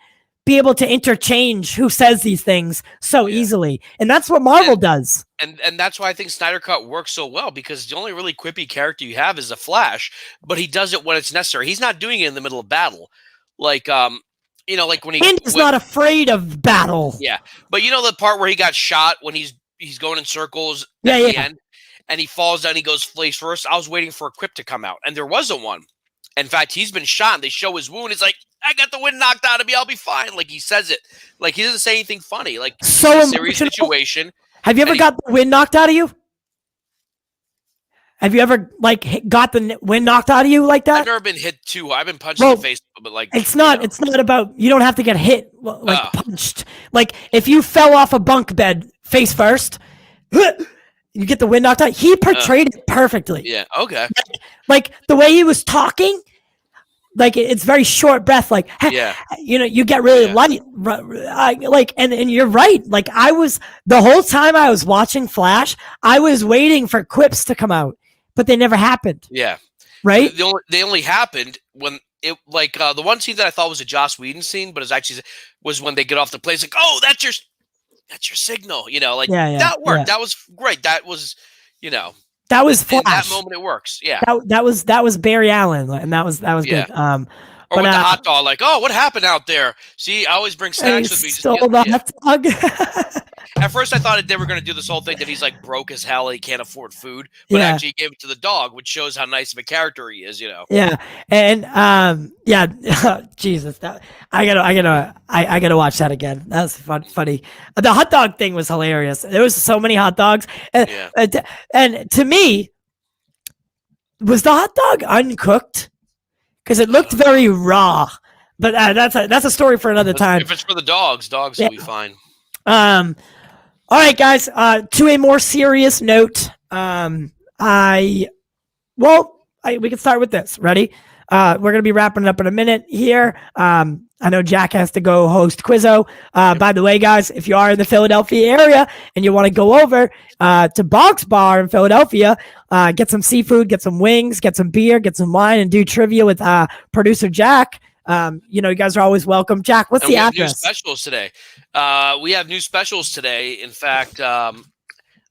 be able to interchange who says these things so easily. And that's what Marvel does. And that's why I think Snyder Cut works so well, because the only really quippy character you have is the Flash, but he does it when it's necessary. He's not doing it in the middle of battle. Like you know, like when he's not afraid of battle. Yeah. But you know the part where he got shot when he's going in circles at the end and he falls down, he goes face first. I was waiting for a quip to come out, and there wasn't one. In fact, he's been shot and they show his wound. He's like, I got the wind knocked out of me, I'll be fine. Like he says it. Like he doesn't say anything funny. Like so it's a serious situation. Have you ever got the wind knocked out of you? Have you ever got the wind knocked out of you like that? I've never been hit too. I've been punched in the face, but like it's not about, you don't have to get hit punched. Like if you fell off a bunk bed face first, you get the wind knocked out. He portrayed it perfectly. Yeah. Okay. Like the way he was talking, like it's very short breath. Like you know, you get really light. And you're right. Like the whole time I was watching Flash, I was waiting for quips to come out, but they never happened. Yeah. Right. They only happened when it the one scene that I thought was a Joss Whedon scene, but was when they get off the plane. It's like, oh, that's your signal. You know, like that worked. That was great. That was, you know. That was Flash. In that moment, it works. Yeah. That was Barry Allen, and that was good. Or with the hot dog, like, oh, what happened out there? See, I always bring snacks with me. Stole the hot dog. At first, I thought they were going to do this whole thing that he's like broke as hell, he can't afford food, but actually he gave it to the dog, which shows how nice of a character he is. You know. Yeah, and Jesus, I gotta watch that again. That was funny. The hot dog thing was hilarious. There was so many hot dogs, and to me, was the hot dog uncooked? Because it looked very raw. But that's a story for another time. If it's for the dogs will be fine. All right, guys. To a more serious note, we can start with this. Ready? We're gonna be wrapping it up in a minute here. I know Jack has to go host Quizzo. By the way, guys, if you are in the Philadelphia area and you want to go over to Boggs Bar in Philadelphia, get some seafood, get some wings, get some beer, get some wine, and do trivia with producer Jack. You know, you guys are always welcome. Jack, what's the address? New specials today. We have new specials today. In fact, I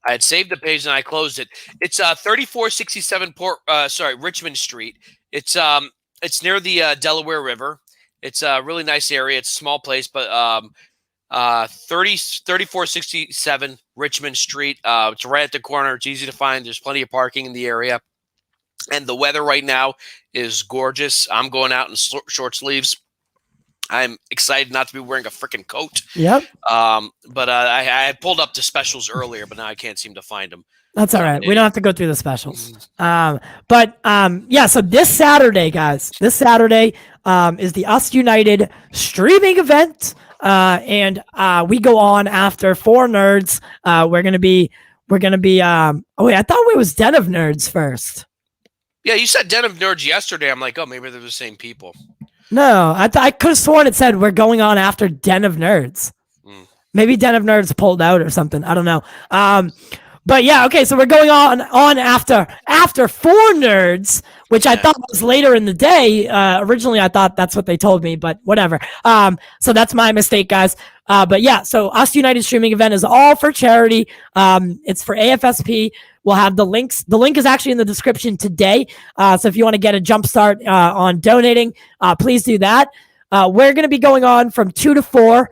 had saved the page and I closed it. It's 3467 Richmond Street. It's near the Delaware River. It's a really nice area. It's a small place, but 3467 Richmond Street. It's right at the corner. It's easy to find. There's plenty of parking in the area. And the weather right now is gorgeous. I'm going out in short sleeves. I'm excited not to be wearing a freaking coat. Yep. But I pulled up the specials earlier, but now I can't seem to find them. That's all right. We don't have to go through the specials. Yeah, so this Saturday, guys, is the Us United streaming event. And we go on after 4 Nerds. We're gonna be oh wait, I thought it was Den of Nerds first. Yeah, you said Den of Nerds yesterday. I'm like, oh, maybe they're the same people. No, I could have sworn it said we're going on after Den of Nerds. Maybe Den of Nerds pulled out or something. I don't know. But yeah, okay, so we're going on after 4 Nerds, which I thought was later in the day. Originally, I thought that's what they told me, but whatever. So that's my mistake, guys. But yeah, so Us United streaming event is all for charity. It's for AFSP. We'll have the links. The link is actually in the description today. So if you want to get a jump start on donating, please do that. We're going to be going on from 2 to 4,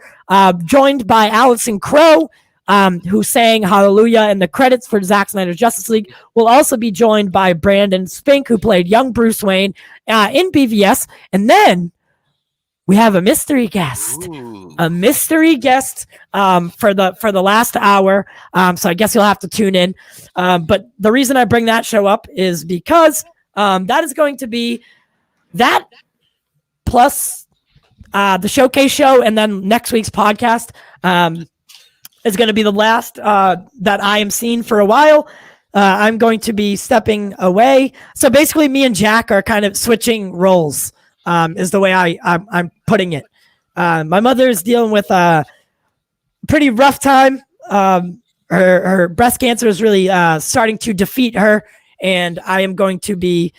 joined by Allison Crow, who sang Hallelujah in the credits for Zack Snyder's Justice League. We'll also be joined by Brandon Spink, who played young Bruce Wayne in BVS. And then we have a mystery guest. Ooh. A mystery guest for the last hour. So I guess you'll have to tune in. But the reason I bring that show up is because that is going to be that plus the showcase show, and then next week's podcast is going to be the last that I am seeing for a while. I'm going to be stepping away. So basically, me and Jack are kind of switching roles. Is the way I'm putting it. My mother is dealing with a pretty rough time. Her breast cancer is really starting to defeat her, and I am going to be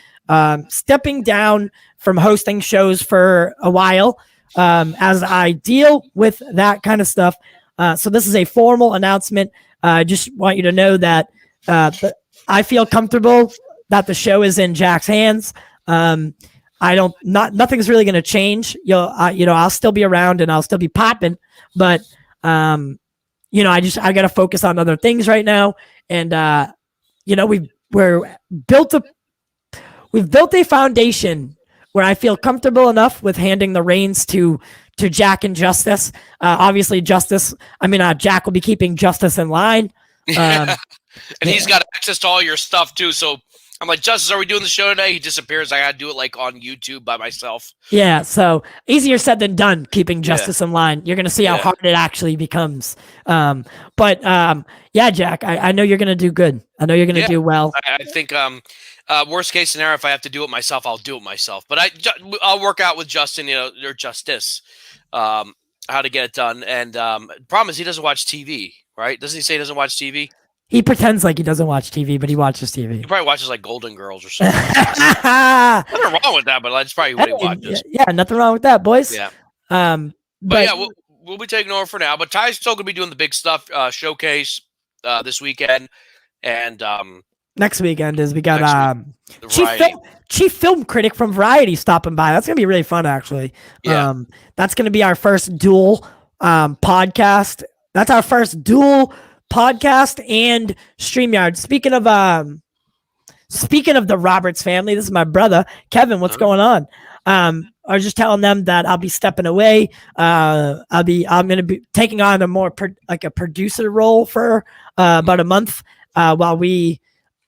stepping down from hosting shows for a while as I deal with that kind of stuff. So this is a formal announcement. I just want you to know that I feel comfortable that the show is in Jack's hands. Nothing's really going to change. I'll still be around and I'll still be popping, but I got to focus on other things right now. And we've built a foundation where I feel comfortable enough with handing the reins to Jack and Justice. Obviously Jack will be keeping Justice in line. And he's got access to all your stuff too. So I'm like, Justice, are we doing the show today? He disappears. I got to do it like on YouTube by myself. Yeah. So easier said than done, keeping Justice in line. You're going to see how hard it actually becomes. But Jack, I know you're going to do good. I know you're going to do well. I think, worst case scenario, if I have to do it myself, I'll do it myself. But I'll work out with Justin, or Justice, how to get it done. And problem is he doesn't watch TV, right? Doesn't he say he doesn't watch TV? He pretends like he doesn't watch TV, but he watches TV. He probably watches like Golden Girls or something. Nothing wrong with that, but that's probably what he watches. Yeah, nothing wrong with that, boys. Yeah. But yeah, we'll be taking over for now. But Ty's still gonna be doing the big stuff showcase this weekend, and next weekend is we got chief film critic from Variety stopping by. That's gonna be really fun, actually. Yeah. That's gonna be our first dual podcast. That's our first dual podcast and StreamYard. Speaking of the Roberts family, this is my brother Kevin. What's going on? I was just telling them that I'll be stepping away. I'm going to be taking on a more a producer role for about a month while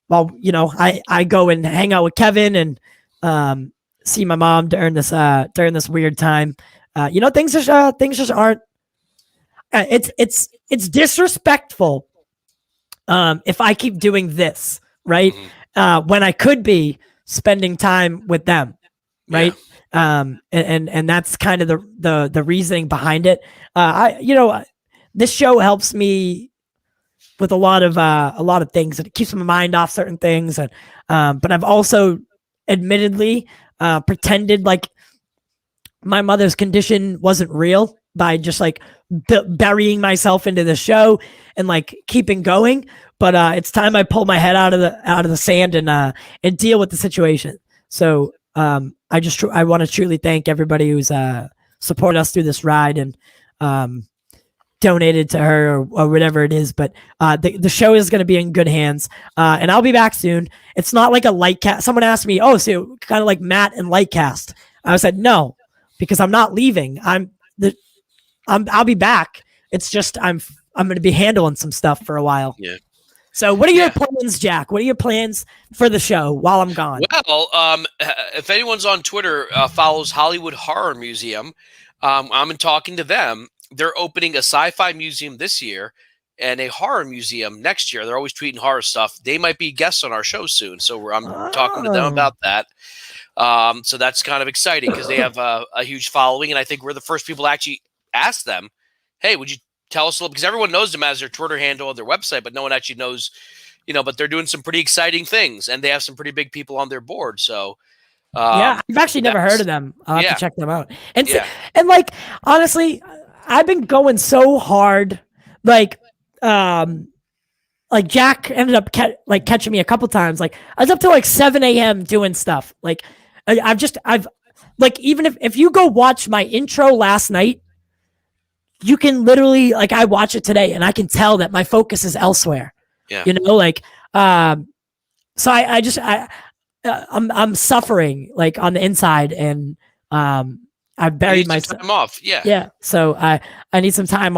I go and hang out with Kevin and see my mom during this weird time. Things just aren't. It's disrespectful if I keep doing this, right? When I could be spending time with them, right? And that's kind of the reasoning behind it. This show helps me with a lot of things. It keeps my mind off certain things, and but I've also admittedly pretended like my mother's condition wasn't real by just like burying myself into the show and like keeping going. But it's time I pull my head out of the sand and deal with the situation. So I want to truly thank everybody who's supported us through this ride and donated to her or whatever it is. But the show is going to be in good hands, and I'll be back soon. It's not like a light cast. Someone asked me, so kind of like Matt and Lightcast. I said no. because I'm not leaving. I'll be back. It's just I'm going to be handling some stuff for a while. Yeah. So what are your plans, Jack? What are your plans for the show while I'm gone? Well, if anyone's on Twitter follows Hollywood Horror Museum, I'm talking to them. They're opening a sci-fi museum this year and a horror museum next year. They're always tweeting horror stuff. They might be guests on our show soon. So I'm talking to them about that. So that's kind of exciting because they have a huge following. And I think we're the first people to actually ask them, hey, would you tell us a little, because everyone knows them as their Twitter handle or their website, but no one actually knows, but they're doing some pretty exciting things and they have some pretty big people on their board. So, I've actually never heard of them. I'll have to check them out. And like, honestly, I've been going so hard, like Jack ended up catching me a couple times. Like I was up till like 7 a.m. doing stuff. Like I've like, even if you go watch my intro last night, you can literally, like, I watch it today and I can tell that my focus is elsewhere. Yeah. So I'm suffering like on the inside, and I buried myself. Time off. Yeah. Yeah. So I need some time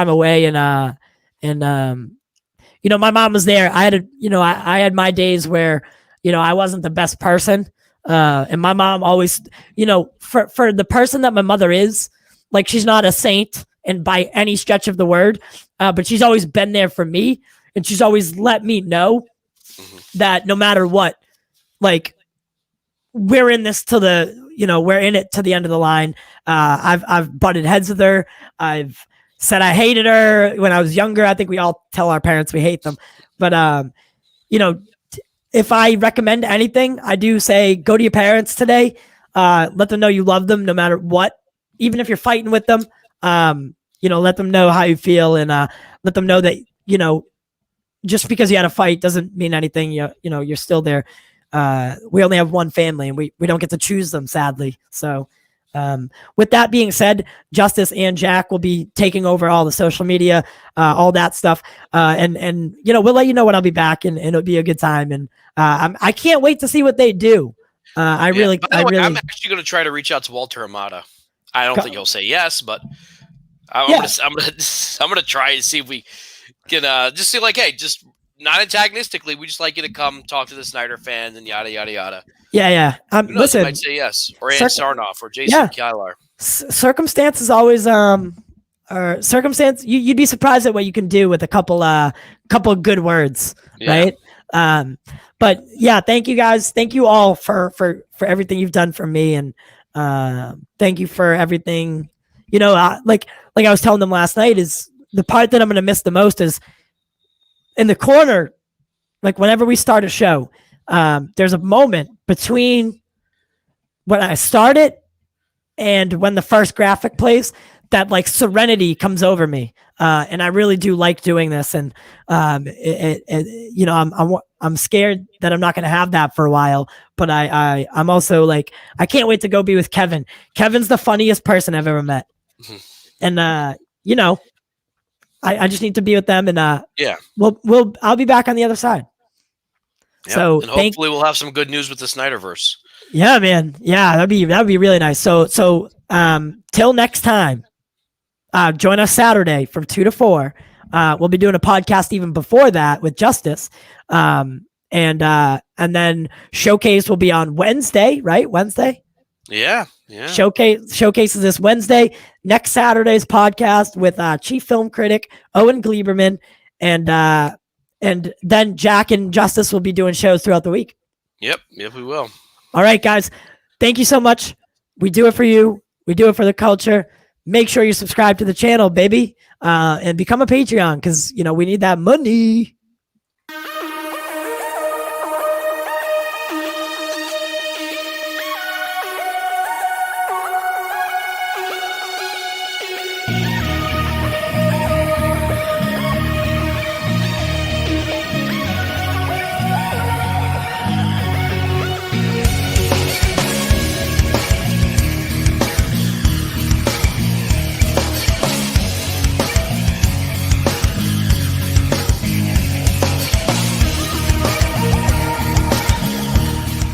away, and my mom was there. I had my days where, I wasn't the best person. And my mom always, for the person that my mother is, like, she's not a saint and by any stretch of the word, but she's always been there for me, and she's always let me know that no matter what, like, we're in this we're in it to the end of the line. I've butted heads with her. I've said I hated her when I was younger. I think we all tell our parents we hate them, but if I recommend anything, I do say go to your parents today. Let them know you love them no matter what, even if you're fighting with them. Let them know how you feel, and let them know that, just because you had a fight doesn't mean anything. You're still there. We only have one family, and we don't get to choose them, sadly. So with that being said, Justice and Jack will be taking over all the social media, all that stuff. And we'll let you know when I'll be back, and it'll be a good time. And I can't wait to see what they do. I'm actually going to try to reach out to Walter Amata. I don't think he'll say yes, but I'm gonna try to see if we can just see, like, hey, just not antagonistically, we just like you to come talk to the Snyder fans and yada yada yada. Yeah. Listen, might say yes, or Ann Sarnoff, or Jason Kylar. Circumstance is always or circumstance. You'd be surprised at what you can do with a couple of good words, right? But yeah, thank you guys. Thank you all for everything you've done for me, and thank you for everything. Like I was telling them last night, is the part that I'm going to miss the most is in the corner. Like, whenever we start a show, there's a moment between when I start it and when the first graphic plays that, like, serenity comes over me. And I really do like doing this. And, I'm scared that I'm not going to have that for a while, but I'm also like, I can't wait to go be with Kevin. Kevin's the funniest person I've ever met. And, I just need to be with them, and, I'll be back on the other side. Yep. So and hopefully we'll have some good news with the Snyderverse. Yeah, man. Yeah, that'd be really nice. So till next time, join us Saturday from 2 to 4. We'll be doing a podcast even before that with Justice. And then Showcase will be on Wednesday, right? Wednesday? Yeah. Showcase is this Wednesday. Next Saturday's podcast with Chief Film Critic Owen Gleiberman, and then Jack and Justice will be doing shows throughout the week. Yep, we will. All right, guys. Thank you so much. We do it for you. We do it for the culture. Make sure you subscribe to the channel, baby, and become a Patreon, because we need that money.